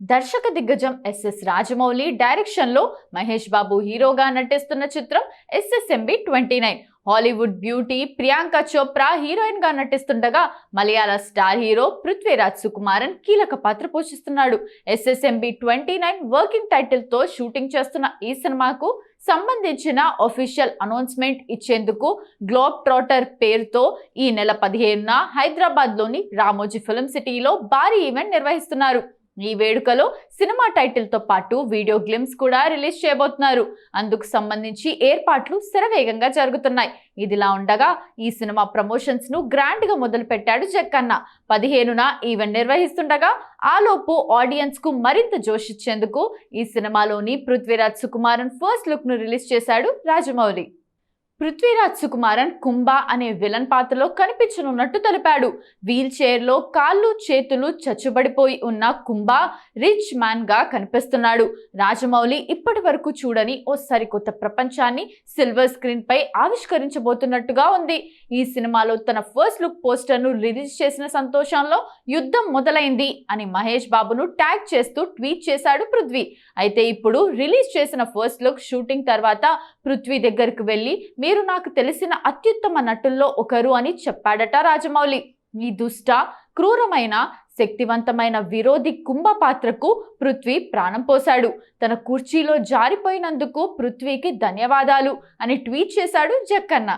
దర్శక దిగ్గజం SS Rajamouli direction లో మహేష్ బాబు హీరోగా నటిస్తున్న చిత్రం SSMB 29. Hollywood beauty Priyanka Chopra heroine గా నటిస్తుండగా మలయాళ స్టార్ హీరో పృథ్వీరాజ్ సుకుమారన్ కీలక పాత్ర పోషిస్తున్నాడు. ఎస్ఎస్ఎంబి 29 వర్కింగ్ టైటిల్ తో షూటింగ్ చేస్తున్న ఈ సినిమాకు సంబంధించిన అఫీషియల్ అనౌన్స్మెంట్ ఇచ్చేందుకు గ్లోబ్ ట్రాటర్ పేరుతో ఈ నెల 15న హైదరాబాద్ లోని రామోజీ ఫిల్మ్ సిటీలో భారీ ఈవెంట్ నిర్వహిస్తున్నారు. ఈ వేడుకలో సినిమా టైటిల్ తో పాటు వీడియో గ్లిమ్స్ కూడా రిలీజ్ చేయబోతున్నారు. అందుకు సంబంధించి ఏర్పాట్లు శరవేగంగా జరుగుతున్నాయి. ఇదిలా ఉండగా ఈ సినిమా ప్రమోషన్స్ ను గ్రాండ్ గా మొదలు పెట్టాడు జక్కన్న. 15న ఈవెంట్ నిర్వహిస్తుండగా ఆలోపు ఆడియన్స్ కు మరింత జోష్ ఇచ్చేందుకు ఈ సినిమాలోని పృథ్వీరాజ్ సుకుమారన్ ఫస్ట్ లుక్ ను రిలీజ్ చేశాడు రాజమౌళి. పృథ్వీరాజ్ సుకుమారన్ కుంభ అనే విలన్ పాత్రలో కనిపించనున్నట్టు తెలిపాడు. వీల్ చైర్ లో కాళ్ళు చేతులు చచ్చుబడిపోయి ఉన్న కుంభ రిచ్ మ్యాన్ గా కనిపిస్తున్నాడు. రాజమౌళి ఇప్పటి వరకు చూడని ఓ సరికొత్త ప్రపంచాన్ని సిల్వర్ స్క్రీన్ పై ఆవిష్కరించబోతున్నట్టుగా ఉంది. ఈ సినిమాలో తన ఫస్ట్ లుక్ పోస్టర్ ను రిలీజ్ చేసిన సంతోషంలో యుద్ధం మొదలైంది అని మహేష్ బాబును ట్యాగ్ చేస్తూ ట్వీట్ చేశాడు పృథ్వీ. అయితే ఇప్పుడు రిలీజ్ చేసిన ఫస్ట్ లుక్ షూటింగ్ తర్వాత పృథ్వీ దగ్గరకు వెళ్లి మీరు నాకు తెలిసిన అత్యుత్తమ నటుల్లో ఒకరు అని చెప్పాడట రాజమౌళి. ఈ దుష్ట క్రూరమైన శక్తివంతమైన విరోధి కుంభ పాత్రకు పృథ్వీ ప్రాణం పోశాడు. తన కుర్చీలో జారిపోయినందుకు పృథ్వీకి ధన్యవాదాలు అని ట్వీట్ చేశాడు జక్కన్న.